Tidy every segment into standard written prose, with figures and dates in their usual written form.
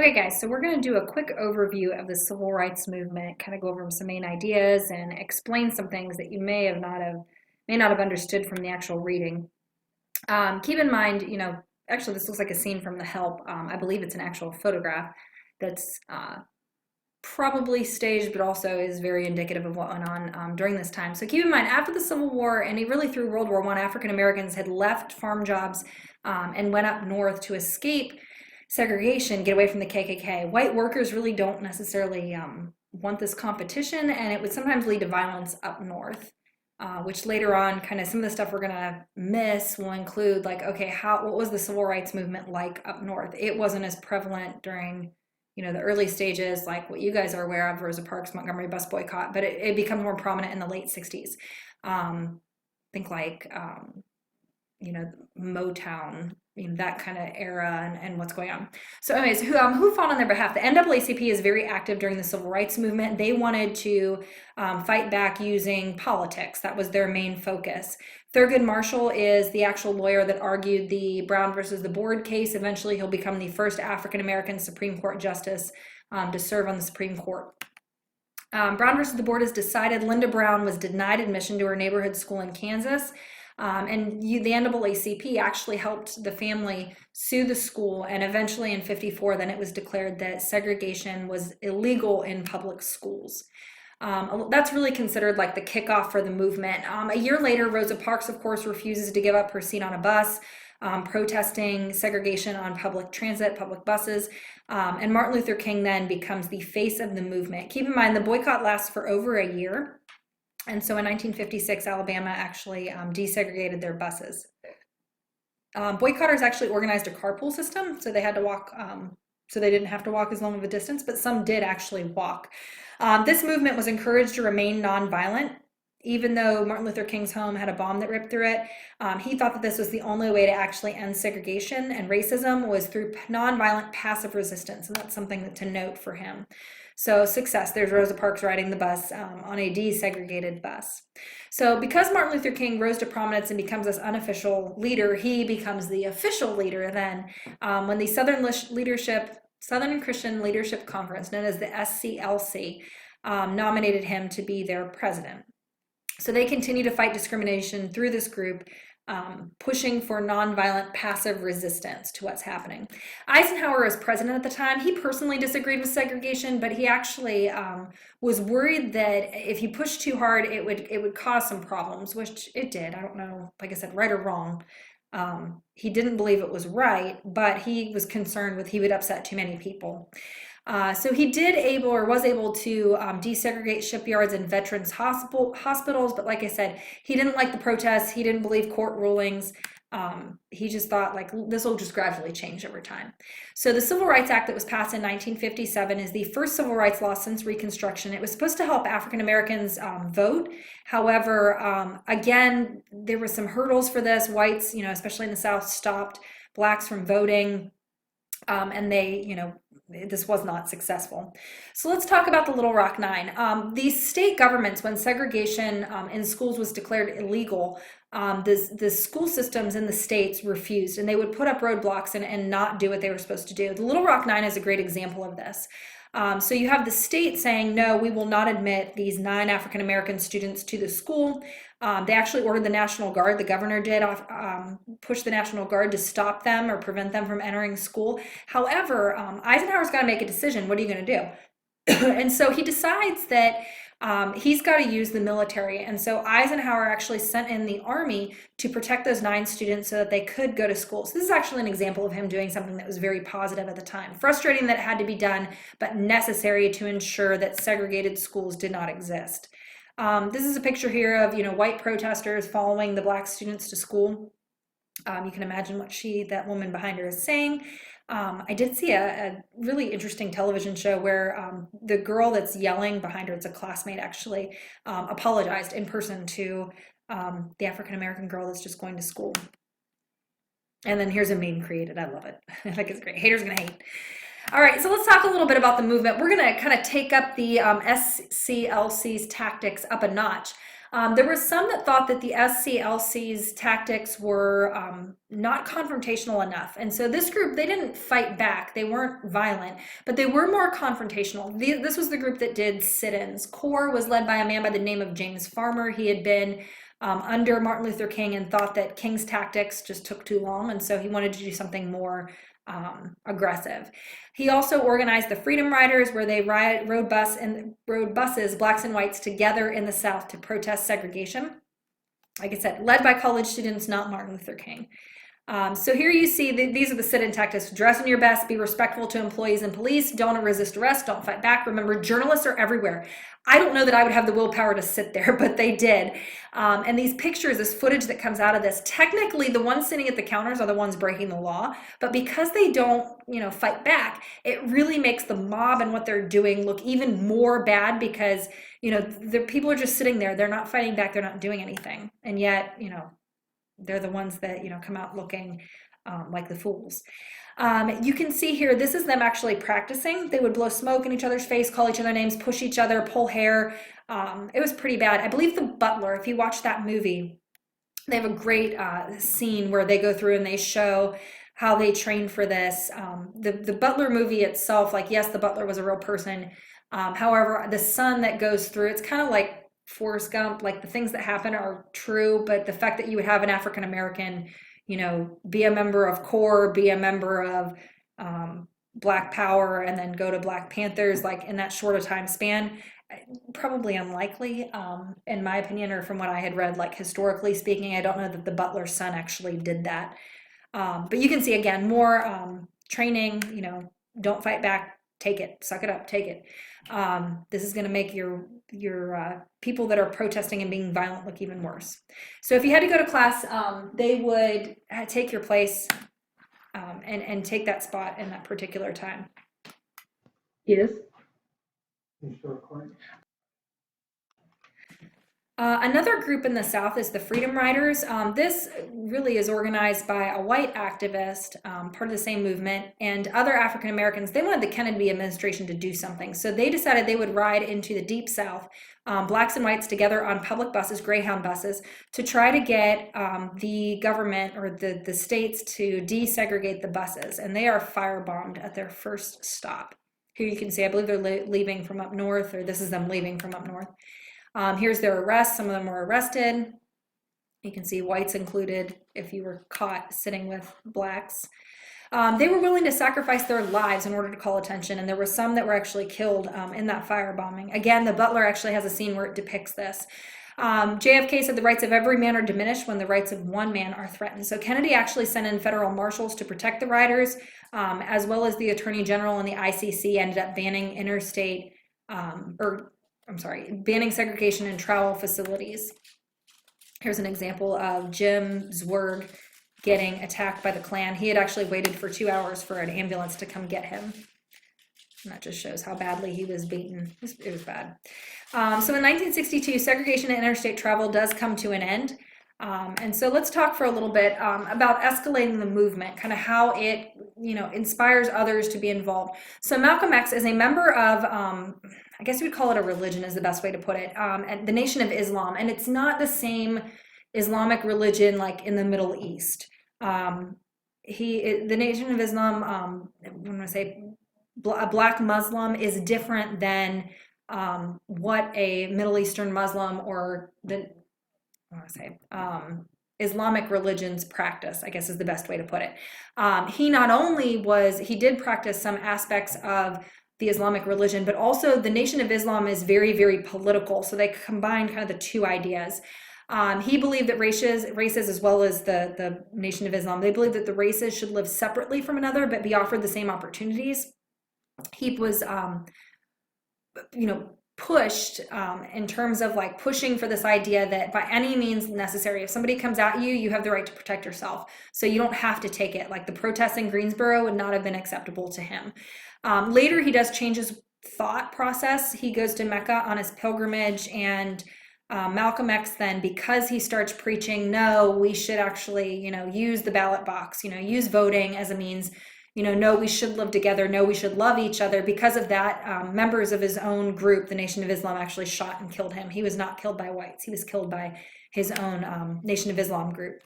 Okay, guys, so we're going to do a quick overview of the civil rights movement, kind of go over some main ideas and explain some things that you may not have understood from the actual reading. Keep in mind, actually this looks like a scene from The Help. I believe it's an actual photograph that's probably staged, but also is very indicative of what went on during this time. So keep in mind, after the Civil War and really through World War I, African Americans had left farm jobs and went up north to escape segregation, get away from the KKK. White workers really don't necessarily want this competition, and it would sometimes lead to violence up north, which later on, kind of some of the stuff we're gonna miss will include like, okay, what was the civil rights movement like up north? It wasn't as prevalent during, the early stages, like what you guys are aware of, Rosa Parks, Montgomery bus boycott, but it becomes more prominent in the late 60s. Think like, Motown, that kind of era and what's going on. So anyways, who fought on their behalf? The NAACP is very active during the civil rights movement. They wanted to fight back using politics. That was their main focus. Thurgood Marshall is the actual lawyer that argued the Brown versus the Board case. Eventually, he'll become the first African-American Supreme Court justice to serve on the Supreme Court. Brown versus the Board is decided. Linda Brown was denied admission to her neighborhood school in Kansas. The NAACP actually helped the family sue the school, and eventually in 54, then it was declared that segregation was illegal in public schools. That's really considered like the kickoff for the movement. A year later, Rosa Parks, of course, refuses to give up her seat on a bus, protesting segregation on public transit, public buses. And Martin Luther King then becomes the face of the movement. Keep in mind, the boycott lasts for over a year. And so in 1956, Alabama actually desegregated their buses. Boycotters actually organized a carpool system, so they had to walk, so they didn't have to walk as long of a distance, but some did actually walk. This movement was encouraged to remain nonviolent. Even though Martin Luther King's home had a bomb that ripped through it, he thought that this was the only way to actually end segregation and racism was through nonviolent passive resistance, and that's something to note for him. So success, there's Rosa Parks riding the bus on a desegregated bus. So because Martin Luther King rose to prominence and becomes this unofficial leader, he becomes the official leader then when the Southern Christian Leadership Conference, known as the SCLC, nominated him to be their president. So they continue to fight discrimination through this group, pushing for nonviolent passive resistance to what's happening. Eisenhower was president at the time. He personally disagreed with segregation, but he actually was worried that if he pushed too hard, it would cause some problems, which it did. I don't know, like I said, right or wrong. He didn't believe it was right, but he was concerned he would upset too many people. So he was able to desegregate shipyards and veterans hospitals, but like I said, he didn't like the protests. He didn't believe court rulings. He just thought like this will just gradually change over time. So the Civil Rights Act that was passed in 1957 is the first civil rights law since Reconstruction. It was supposed to help African Americans vote. However, again, there were some hurdles for this. Whites, especially in the South, stopped blacks from voting. And this was not successful. So let's talk about the Little Rock Nine. These state governments, when segregation in schools was declared illegal, the school systems in the states refused, and they would put up roadblocks and not do what they were supposed to do. The Little Rock Nine is a great example of this. So you have the state saying, no, we will not admit these 9 African-American students to the school. They actually ordered the National Guard. The governor did push the National Guard to stop them or prevent them from entering school. However, Eisenhower's got to make a decision. What are you going to do? And so he decides that he's got to use the military. And so Eisenhower actually sent in the army to protect those 9 students so that they could go to school. So this is actually an example of him doing something that was very positive at the time. Frustrating that it had to be done, but necessary to ensure that segregated schools did not exist. This is a picture here of, white protesters following the black students to school. You can imagine what that woman behind her is saying. I did see a really interesting television show where the girl that's yelling behind her, it's a classmate actually, apologized in person to the African-American girl that's just going to school. And then here's a meme created. I love it. I think it's great. Haters gonna hate. All right, so let's talk a little bit about the movement. We're going to kind of take up the SCLC's tactics up a notch. There were some that thought that the SCLC's tactics were not confrontational enough. And so this group, they didn't fight back. They weren't violent, but they were more confrontational. This was the group that did sit-ins. CORE was led by a man by the name of James Farmer. He had been under Martin Luther King and thought that King's tactics just took too long. And so he wanted to do something more aggressive. He also organized the Freedom Riders, where they rode buses, blacks and whites, together in the South to protest segregation. Like I said, led by college students, not Martin Luther King. So here you see these are the sit-in tactics. Dress in your best, be respectful to employees and police, don't resist arrest, don't fight back. Remember, journalists are everywhere. I don't know that I would have the willpower to sit there, but they did. And these pictures, this footage that comes out of this, technically the ones sitting at the counters are the ones breaking the law, but because they don't, fight back, it really makes the mob and what they're doing look even more bad because, the people are just sitting there. They're not fighting back. They're not doing anything. And yet, they're the ones that, come out looking like the fools. You can see here, this is them actually practicing. They would blow smoke in each other's face, call each other names, push each other, pull hair. It was pretty bad. I believe The Butler, if you watch that movie, they have a great scene where they go through and they show how they trained for this. The Butler movie itself, yes, the Butler was a real person. However, the son that goes through, it's kind of like Forrest Gump, the things that happen are true, but the fact that you would have an African American, be a member of CORE, be a member of Black Power, and then go to Black Panthers, in that short a time span, probably unlikely, in my opinion, or from what I had read, historically speaking. I don't know that the Butler's son actually did that. But you can see, again, more training, don't fight back, take it, suck it up, take it. This is going to make your people that are protesting and being violent look even worse. So if you had to go to class, they would take your place and take that spot in that particular time. Yes. Another group in the South is the Freedom Riders. This really is organized by a white activist, part of the same movement, and other African Americans. They wanted the Kennedy administration to do something. So they decided they would ride into the Deep South, blacks and whites together on public buses, Greyhound buses, to try to get the government or the states to desegregate the buses. And they are firebombed at their first stop. Here you can see, I believe they're leaving from up north, or this is them leaving from up north. Here's their arrests. Some of them were arrested. You can see whites included if you were caught sitting with blacks. They were willing to sacrifice their lives in order to call attention, and there were some that were actually killed in that firebombing. Again, The Butler actually has a scene where it depicts this. JFK said the rights of every man are diminished when the rights of one man are threatened. So Kennedy actually sent in federal marshals to protect the riders, as well as the Attorney General and the ICC ended up banning banning segregation in travel facilities. Here's an example of Jim Zwerg getting attacked by the Klan. He had actually waited for 2 hours for an ambulance to come get him. And that just shows how badly he was beaten. It was bad. So in 1962, segregation in interstate travel does come to an end. And so let's talk for a little bit about escalating the movement, kind of how it, inspires others to be involved. So Malcolm X is a member of, I guess you would call it a religion is the best way to put it, and the Nation of Islam. And it's not the same Islamic religion like in the Middle East. The Nation of Islam, when I say a black Muslim, is different than what a Middle Eastern Muslim or Islamic religions practice, I guess is the best way to put it. He did practice some aspects of the Islamic religion, but also the Nation of Islam is very, very political. So they combine kind of the two ideas. He believed that races as well as the Nation of Islam, they believed that the races should live separately from another, but be offered the same opportunities. He was, pushed in terms of pushing for this idea that by any means necessary, if somebody comes at you, you have the right to protect yourself. So you don't have to take it. The protests in Greensboro would not have been acceptable to him. Later, he does change his thought process. He goes to Mecca on his pilgrimage, and Malcolm X then, because he starts preaching, no, we should actually, use the ballot box, use voting as a means no, we should live together, no, we should love each other. Because of that, members of his own group, the Nation of Islam, actually shot and killed him. He was not killed by whites. He was killed by his own Nation of Islam group.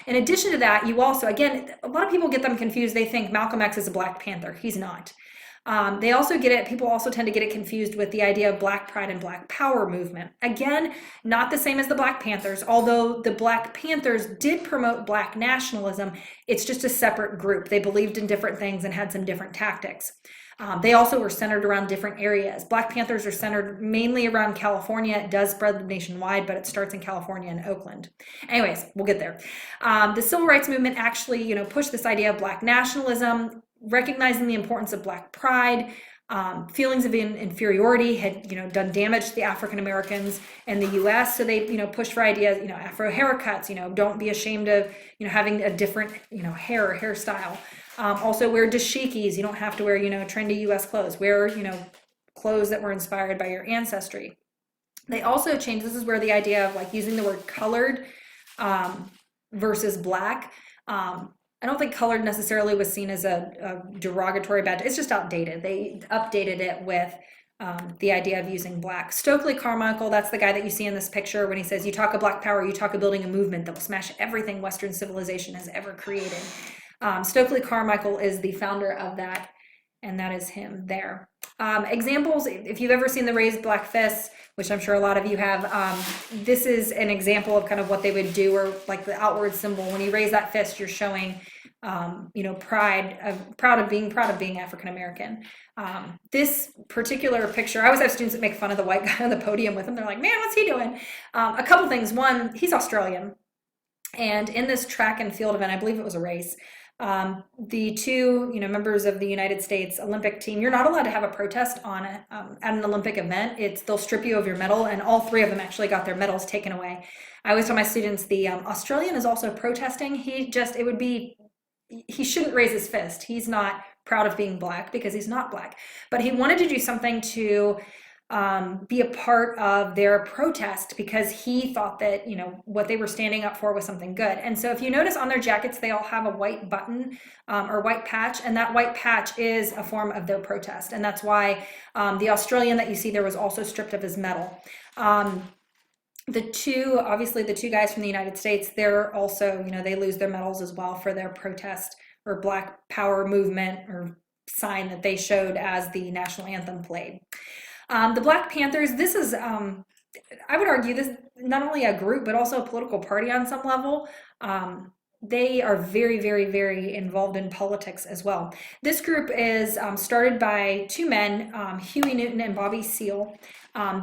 In addition to that, you also, again, a lot of people get them confused. They think Malcolm X is a Black Panther. He's not. They also get it, people also tend to get it confused with the idea of Black Pride and Black Power movement. Again, not the same as the Black Panthers, although the Black Panthers did promote Black nationalism. It's just a separate group. They believed in different things and had some different tactics. They also were centered around different areas. Black Panthers are centered mainly around California. It does spread nationwide, but it starts in California and Oakland. Anyways, we'll get there. The Civil Rights Movement actually, pushed this idea of Black nationalism, recognizing the importance of Black pride. Feelings of inferiority had, done damage to the African Americans in the U.S. So they, pushed for ideas, Afro haircuts, don't be ashamed of, having a different, hair or hairstyle. Also wear dashikis. You don't have to wear, trendy U.S. clothes. Wear, clothes that were inspired by your ancestry. They also changed, this is where the idea of like using the word colored versus Black. I don't think colored necessarily was seen as a derogatory bad. It's just outdated. They updated it with the idea of using Black. Stokely Carmichael, that's the guy that you see in this picture when he says, you talk of Black power, you talk of building a movement that will smash everything Western civilization has ever created. Stokely Carmichael is the founder of that, and that is him there. Examples, if you've ever seen the raised Black fists, which I'm sure a lot of you have, this is an example of kind of what they would do, or like the outward symbol. When you raise that fist, you're showing, proud of being African American. This particular picture, I always have students that make fun of the white guy on the podium with him. They're like, man, what's he doing? A couple things. One, he's Australian. And in this track and field event, I believe it was a race, the two, members of the United States Olympic team, you're not allowed to have a protest on at an Olympic event. They'll strip you of your medal, and all three of them actually got their medals taken away. I always tell my students the Australian is also protesting. He shouldn't raise his fist. He's not proud of being Black because he's not Black, but he wanted to do something to be a part of their protest because he thought that, what they were standing up for was something good. And so if you notice on their jackets, they all have a white button or white patch, and that white patch is a form of their protest. And that's why the Australian that you see there was also stripped of his medal. The two guys from the United States, they're also, they lose their medals as well for their protest or Black Power movement or sign that they showed as the national anthem played. The Black Panthers, this is, I would argue this not only a group, but also a political party on some level. They are very, very, very involved in politics as well. This group is started by two men, Huey Newton and Bobby Seale.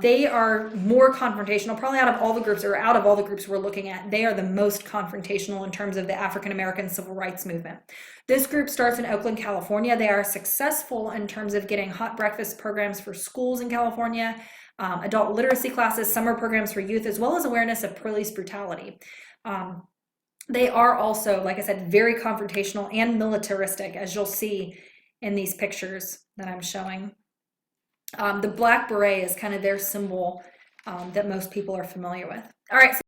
They are more confrontational, probably out of all the groups we're looking at, they are the most confrontational in terms of the African American civil rights movement. This group starts in Oakland, California. They are successful in terms of getting hot breakfast programs for schools in California, adult literacy classes, summer programs for youth, as well as awareness of police brutality. They are also, like I said, very confrontational and militaristic, as you'll see in these pictures that I'm showing. The black beret is kind of their symbol that most people are familiar with. All right, so